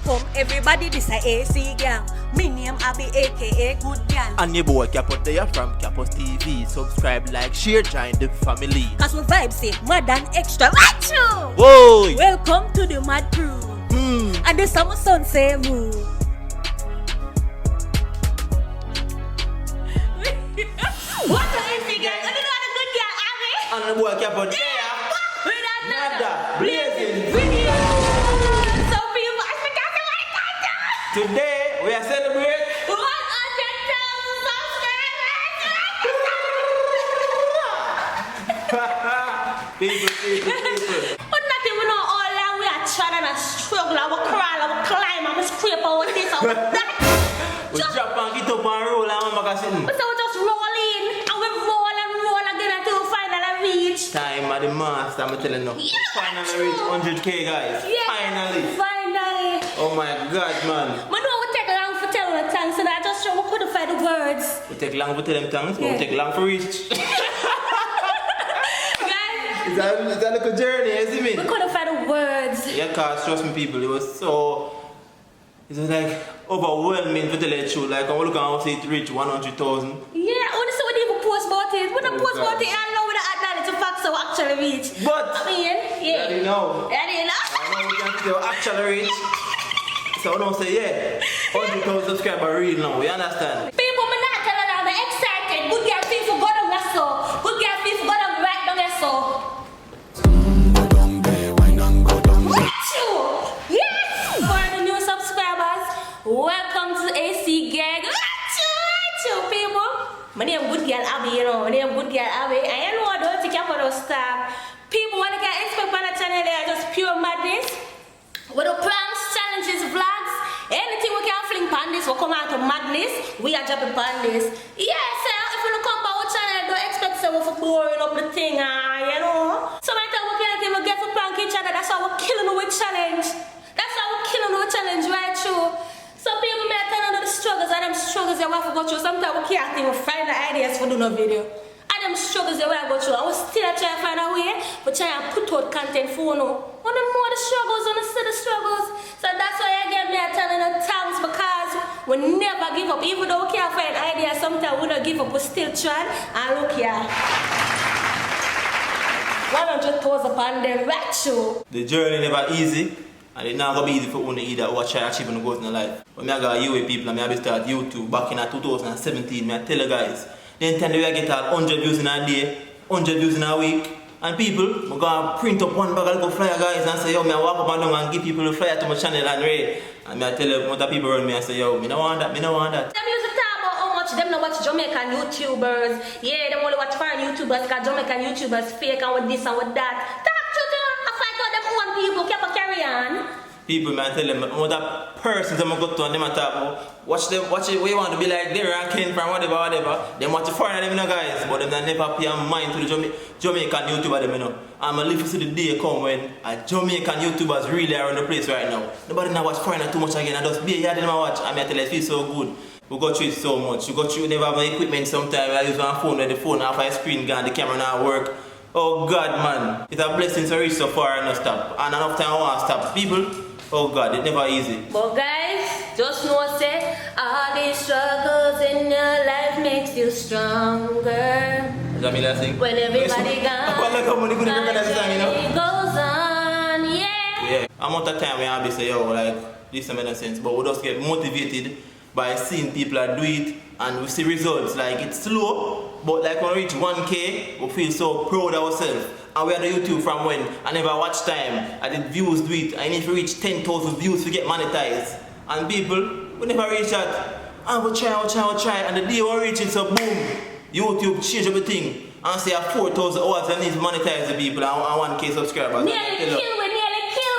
Welcome everybody, this a AC gang. Me name Abby aka Good Gal. And your boy Capos there from Capos TV. Subscribe, like, share, join the family. Cause we vibes it, mad and extra. Achoo! Whoa! Welcome to the mad crew. And the summer sun say woo. What the AC gang? And you know the Good Gal Abby? And the boy Capos there. With another blazing video. So people, I think I can like that. Today we are celebrating 100,000 subscribers. people. But nothing we know all that we are trying to struggle, we crawl, we climb, we scrape over this or that. We drop and get up and roll and we back sitting. So we just roll in and we roll again until we finally reach. Time at the master, I'm telling you. Yeah, Finally reach 100k guys. Yeah, Finally. Oh my god, man. I know we take long for telling the tongues, and I just show we couldn't find the words. We take long for telling tongues, but Yeah. we take long for reach. Guys, It's a little journey, you see me? we couldn't find the words. Yeah, cause trust me people, it was like overwhelming to tell you the truth. Like I'm looking at it reach 100,000. Yeah, we didn't even post about it. We didn't post about it, I know we don't acknowledge the facts so we actually reach. But I mean, yeah. I didn't know. I didn't know. I know we can still actually reach. So I don't say yeah. 100,000 subscribers real now, you understand? People, me not telling them, I'm excited. Good girl people go down there so. Good girl people go down right down there so. Go down there, why not go down there? Achoo! Yes! For the new subscribers, welcome to AC Gang. Achoo, people. My name Good Girl Abby, you know. My name Good Girl Abby. And you know I don't take care of those stuff. People, what they can expect on the channel, they are just pure madness. With the pranks, challenges, vlogs, anything we can fling pan this, we come out of madness, we are jumping pan this. Yes, sir, if we don't come to our channel, don't expect someone for blowing up the thing, you know. Sometimes we can't even get for prank each other, that's how we're killing with challenge. That's how we're killing with challenge, right through. Some people may tell you the struggles, and them struggles that we have to go through. Sometimes we can't even find the ideas for doing a video. And them struggles that we have to go through, and we still try to find a way, but try and put out content for you. One of more the struggles, and the struggles. So that's why again me are telling the thanks, because we never give up. Even though we can't find ideas, sometimes we don't give up, we still try. And look here. 100,000 upon them, right show. The journey never easy. And it's not going to be easy for one either who try to achieve and goals in life. When I got UA people and I start YouTube back in 2017, I tell you guys, then time we get 100 views in a day, 100 views in a week. And people, I'm going to print up one bag of little flyer guys and say, yo, I walk up and down and give people a flyer to my channel and read. And I tell you, other people around me and say, yo, I don't want that, I don't want that. Them used to talk about how much them not watch Jamaican YouTubers. Yeah, them only watch foreign YouTubers because Jamaican YouTubers fake and with this and with that. Talk to them. I fight out them own people. Keep a carry on. People, man, tell them, other persons I'm going to go to and them and talk about, watch it where you want to be like there and Ken from whatever. Them watch the foreigner them, you know, guys, but them never pay a mind to the Jamaican YouTuber them, you know. I'm going to live to see the day come when Jamaican YouTubers really are on the place right now. Nobody now watch foreigner too much again, and just be here, they never watch. I mean, I tell you, it feels so good. We go through it so much. We go through, never have equipment sometimes. I use my phone, where the phone half a screen gone, the camera now work. Oh God, man. It's a blessing to reach so far and not stop. And enough time I want to stop. People, oh God, it's never easy. But guys, just know say all these struggles in your life makes you stronger. Is that me last thing? When everybody gone, the journey goes on, yeah. Yeah. Amount of time we have to say, yo, like, this doesn't make sense. But we just get motivated by seeing people do it and we see results. Like, it's slow, but like when we reach 1K, we feel so proud of ourselves. And we are on YouTube from when I never watch time. I did views do it. And if we reach 10,000 views, we get monetized. And people, we never reach that. And we try. And the day we reach it, so boom, YouTube change everything. And say 4,000 hours and need to monetize the people and 1K subscribers. Nearly kill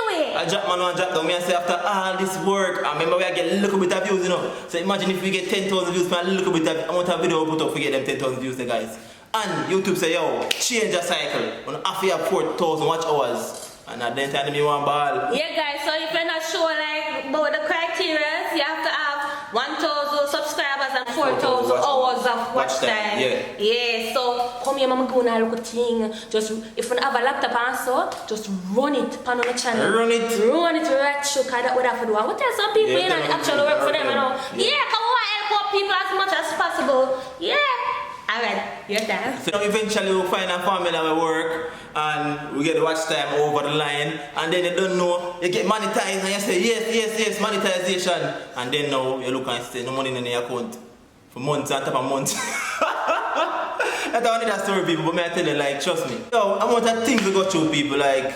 we. I drop man and drop down. Me and say after all this work, I remember we get a little bit of views, you know. So imagine if we get 10,000 views for a little bit of amount of video we put up to get them 10,000 views, the guys. And YouTube say, yo, change the cycle. When after you have 4,000 watch hours. And at the time you want ball. Yeah guys, so if you're not sure like about the criteria, you have to have 1,000 subscribers and 4,000 hours of watch time. Yeah, so come here, mama, go and look at thing. Just if you have a laptop and so, just run it on the channel. Run it right through, cause that's what I have to do. I will tell some people, you know, it actually work for them, you know. Yeah, come on, help out people as much as possible. Yeah. Alright, you're done. So eventually we'll find a formula will work and we get the watch time over the line, and then you don't know, you get monetized and you say yes, monetization, and then now you look and say no money in your account for months and top of months. That's only that story, people, but may I tell you, like, trust me. Yo, amount of things we go through, people, like,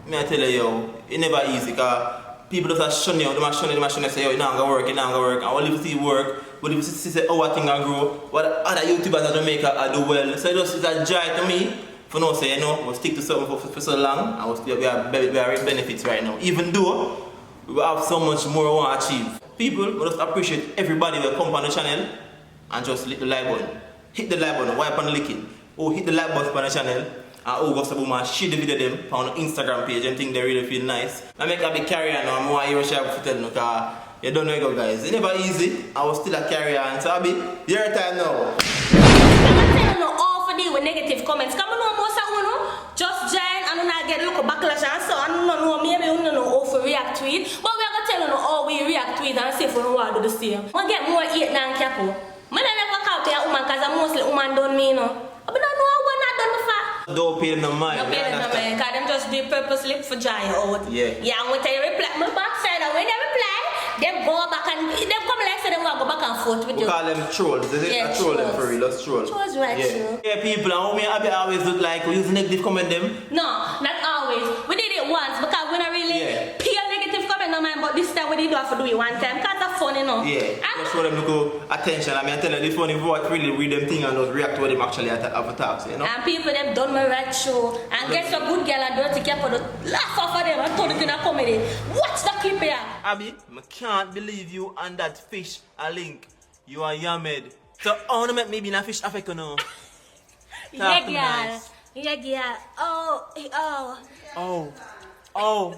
may I tell you, yo, it's never easy, because people just shun you, they shun you, say, yo, it's not gonna work, and all if you see work, but if you see our thing and grow, what other YouTubers in Jamaica do well. So it's a joy to me, for now say, you know, we'll stick to something for so long, and we have benefits right now. Even though we have so much more we want to achieve. People, we just appreciate everybody who come on the channel and just hit the like button. Hit the like button, wipe on the licking. Or hit the like button on the channel. And go to and share the video them on the Instagram page and think they really feel nice. I make a big carrier now, I'm more hero share for tell because you don't know it go, guys. It's never easy. I was still a carrier, and so I'll be your time now. I'm telling you all for deal with negative comments. Come on, most of you just join and not get look backlash and so I don't know maybe you don't know how to react to it. But we are gonna tell you how we react to it and see if we want to do the same. I get more hate than capo. I don't never count to a woman because I'm mostly woman done me, you know. I don't know what not done before. Don't pay them no mind. Don't pay them no mind because them just do purposely for giant out. Yeah. Yeah, I'm going to tell you reply. My backside and when they reply, they go back and they come like say they want to go back and forth with you. We call them trolls, is it? Yeah, troll them for real, that's troll. Trolls, right, true. Yeah, people, and how me always look like we use negative comment them? No, not always. We did it once because we don't really pay a negative comment no mind, but this time we did have to do it one time because it's fun, you know. Yeah, just show them look attention. I mean, I tell you, the funny voice really read them thing and just react to what them actually have a talk, you know. And people them done my right show. And guess what, good girl and dirty cap for the laugh off of them and turn it in a comedy. Watch the clip here. Abby, I can't believe you and that fish a link. You are yammed. So I want to make maybe a fish affect you now. Yeah, girl. Yeah, girl. Oh.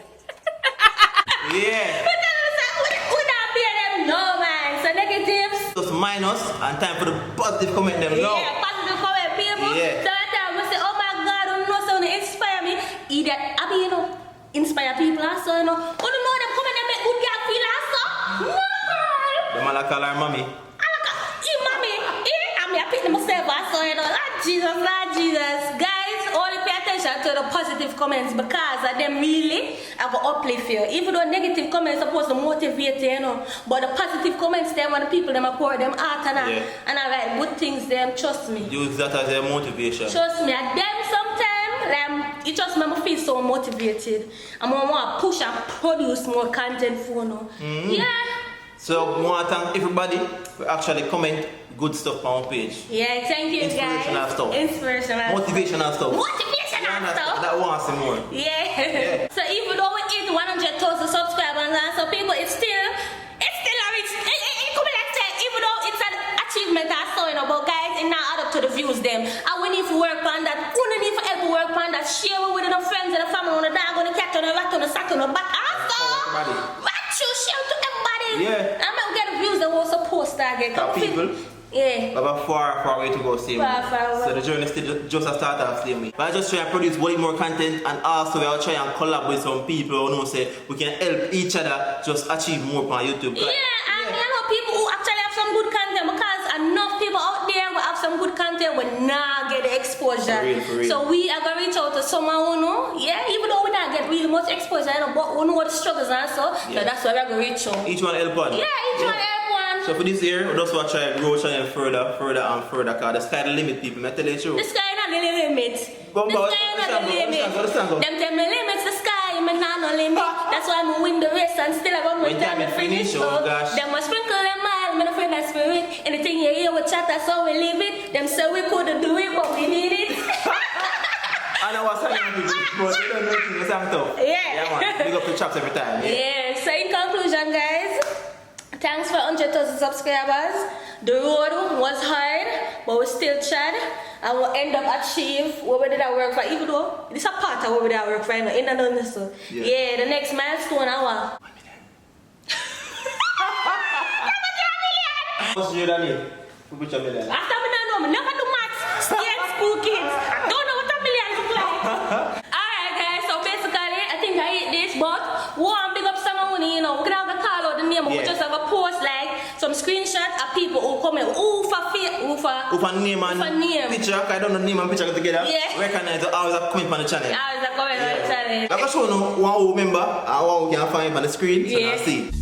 Yeah. We not pay them no, man. So negatives. Just minus and time for the positive comment them now. Yeah, positive comment, people. Yeah. So I tell them, say, oh my God, don't know so they inspire me. Either Abby, you know, inspire people also, you know. Oh, don't know them comment and make good girl feel also. No. The man like call her mommy. Mommy, I pick myself also, you know. Lord Jesus. Guys, only pay attention to the positive comments because of them really I go uplift you. Even though negative comments are supposed to motivate you, you know. But the positive comments, them when the people them pour them out and I write good things them, trust me. Use that as a motivation. Trust me, at them sometimes, it just makes me feel so motivated. I'm gonna want to push and produce more content for you. Yeah. So, I want to thank everybody for actually comment good stuff on our page. Yeah, thank you guys. Inspirational stuff. Motivational stuff. Motivational stuff. That wants some more. Yeah. So even though we hit 100,000 subscribers and so people, it's still a rich. Even though it's an achievement or so, you know, but guys, it not add up to the views them. And we need to work on that. We need to help work on that. Share with the friends and the family, on the dog, on the cat, on the rat, on the sack, on the back. Also, share to everybody. Yeah. I'm gonna get the views that we're supposed to get. People. Yeah. But far way to go same way. So the journey still just a start off same way. But I just try and produce way more content and also I'll try and collab with some people who know say we can help each other just achieve more on YouTube. Yeah, and you know people who actually have some good content because enough people out there who have some good content will not get the exposure. For real. So we are gonna reach out to someone who know, even though we not get really much exposure, you know, but we know what the struggles are so that's why we're gonna reach out. Each one help one. Yeah, each one help one. So for this year, we just want to try to grow channel further because the sky the limit, people. I tell you the truth. The sky not the limit. Go the sky not the limit. Them tell me limits the sky, me not no limit. That's why I win the race and still I got my time to finish. Oh gosh. Them must sprinkle them mile, me no afraid that spirit. Anything you hear with chat, that's how we live it. Them say we couldn't do it, but we need it. I know what's happening with you, but you don't know things are tough. Yeah. Yeah, man. Big up the chops every time. Yeah. So in conclusion, guys. Thanks for 100,000 subscribers. The road was hard, but we still tried, and we'll end up achieve what we did our work for. Even though this is a part of what we did our work for, in the so. Yeah, the next milestone, our. What's your name? Which a million? After me don't know, me never do maths. Stay school kids. I don't know what a million look like. Alright guys, so basically I think I eat this, but one big up some money, you know, we're gonna have to call out the name, we just have a post like some screenshots of people who comment, ooh for fake, ooh for name and picture, I don't know name and picture together. Yeah. Recognize always a comment on the channel. Always a comment on the channel. I can show you one who remember and one who can find on the screen so you see.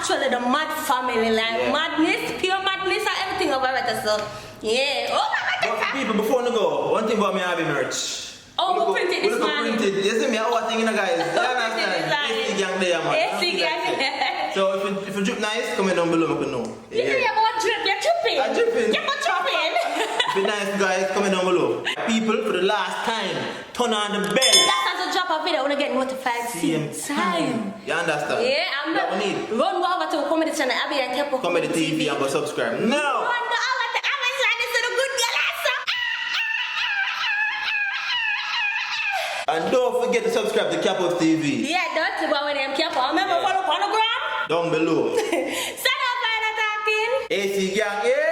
Actually the mad family, like madness, pure madness and everything about it, so yeah. Oh my god. But people, before we go, one thing about me having merch. Oh, we printed this morning. You see me, I was thinking, guys. You understand? AC gang there, man. AC gang. So if you drip nice, comment down below, I can know. You see about drip, you're dripping. I'm dripping. You're dripping. If you're nice, guys, comment down below. People, for the last time, turn on the bell. That's how to drop a video when I get notified. Same time. You understand? Yeah, I'm that we need. Run over to Comedy Channel, Abby and Kepo Comedy TV and go subscribe. No! Run go over to Abby Channel, so the good girl answer. And don't forget to subscribe to Capos TV. Yeah, don't go when I'm Kepo. Remember, follow on the ground? Down below. Set up and attacking. AC gang, yeah!